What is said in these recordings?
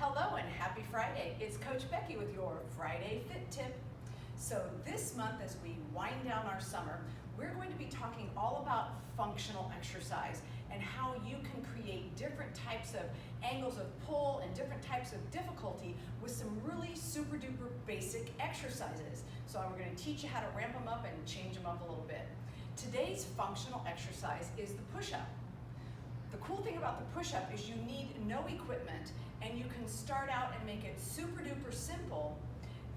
Hello and happy Friday. It's Coach Becky with your Friday Fit Tip. So this month, as we wind down our summer, we're going to be talking all about functional exercise and how you can create different types of angles of pull and different types of difficulty with some really super duper basic exercises. So we're going to teach you how to ramp them up and change them up a little bit. Today's functional exercise is the push-up. The cool thing about the push-up is you need no equipment and you can start out and make it super duper simple,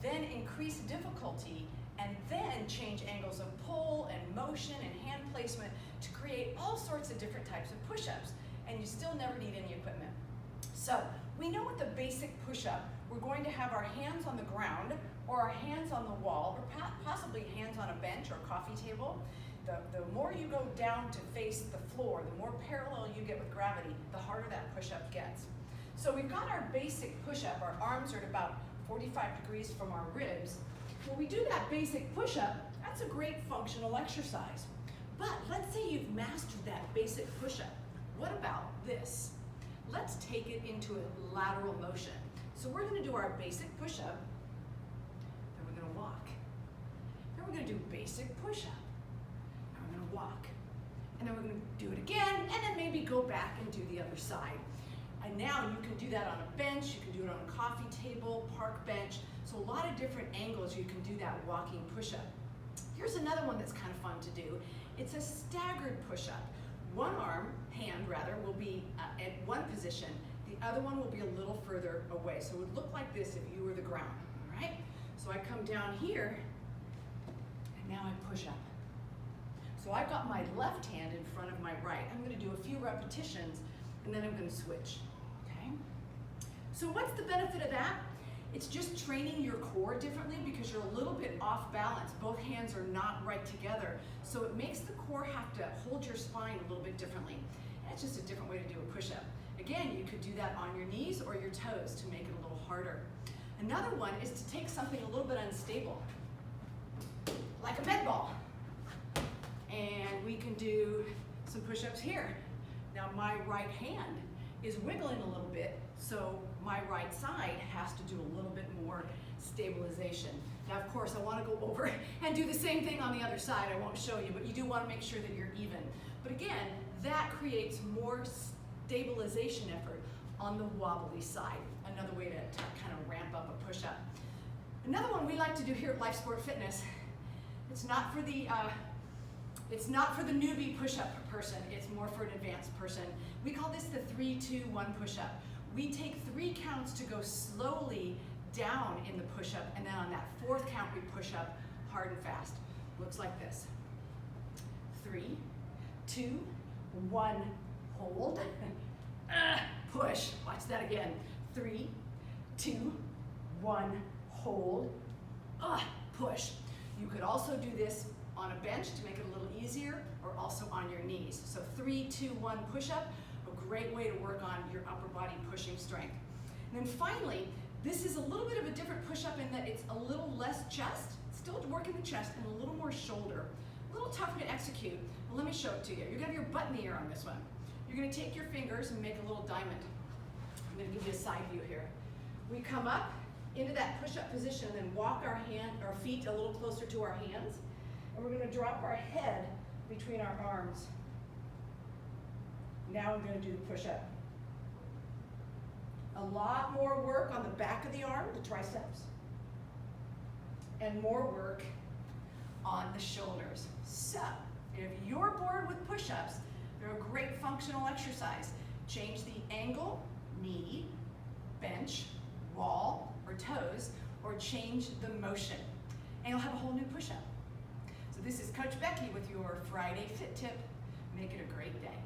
then increase difficulty, and then change angles of pull and motion and hand placement to create all sorts of different types of push-ups, and you still never need any equipment. So we know with the basic push-up, we're going to have our hands on the ground or our hands on the wall or possibly hands on a bench or coffee table. The more you go down to face the floor, the more parallel you get with gravity, the harder that push-up gets. So we've got our basic push-up. Our arms are at about 45 degrees from our ribs. When we do that basic push-up, that's a great functional exercise. But let's say you've mastered that basic push-up. What about this? Let's take it into a lateral motion. So we're going to do our basic push-up, then we're going to walk. Then we're going to do basic push-up. We're going to walk, and then we're going to do it again, and then maybe go back and do the other side. And now you can do that on a bench, you can do it on a coffee table, park bench, so a lot of different angles you can do that walking push-up. Here's another one that's kind of fun to do. It's a staggered push-up. One hand will be at one position, the other one will be a little further away. So it would look like this if you were the ground, all right? So I come down here, and now I push up. So I've got my left hand in front of my right. I'm going to do a few repetitions, and then I'm going to switch, okay? So what's the benefit of that? It's just training your core differently because you're a little bit off balance. Both hands are not right together. So it makes the core have to hold your spine a little bit differently. And it's just a different way to do a push-up. Again, you could do that on your knees or your toes to make it a little harder. Another one is to take something a little bit unstable, like a med ball. And we can do some push-ups here. Now my right hand is wiggling a little bit, so my right side has to do a little bit more stabilization. Now of course I want to go over and do the same thing on the other side. I won't show you, but you do want to make sure that you're even. But again, that creates more stabilization effort on the wobbly side. Another way to kind of ramp up a push-up. Another one we like to do here at Life Sport Fitness, it's not for the newbie push-up person, it's more for an advanced person. We call this the 3-2-1 push-up. We take 3 counts to go slowly down in the push-up, and then on that 4th count we push up hard and fast. Looks like this. 3, 2, 1, hold, push. Watch that again. 3, 2, 1, hold, push. You could also do this on a bench to make it a little easier, or also on your knees. So 3, 2, 1 push-up, a great way to work on your upper body pushing strength. And then finally, this is a little bit of a different push-up in that it's a little less chest, still working the chest, and a little more shoulder. A little tougher to execute, but let me show it to you. You're gonna have your butt in the air on this one. You're gonna take your fingers and make a little diamond. I'm gonna give you a side view here. We come up into that push-up position and then walk our feet a little closer to our hands. And we're going to drop our head between our arms. Now we're going to do the push-up. A lot more work on the back of the arm, the triceps, and more work on the shoulders. So, if you're bored with push-ups, they're a great functional exercise. Change the angle, knee, bench, wall, or toes, or change the motion. And you'll have a whole new push-up. So this is Coach Becky with your Friday Fit Tip. Make it a great day.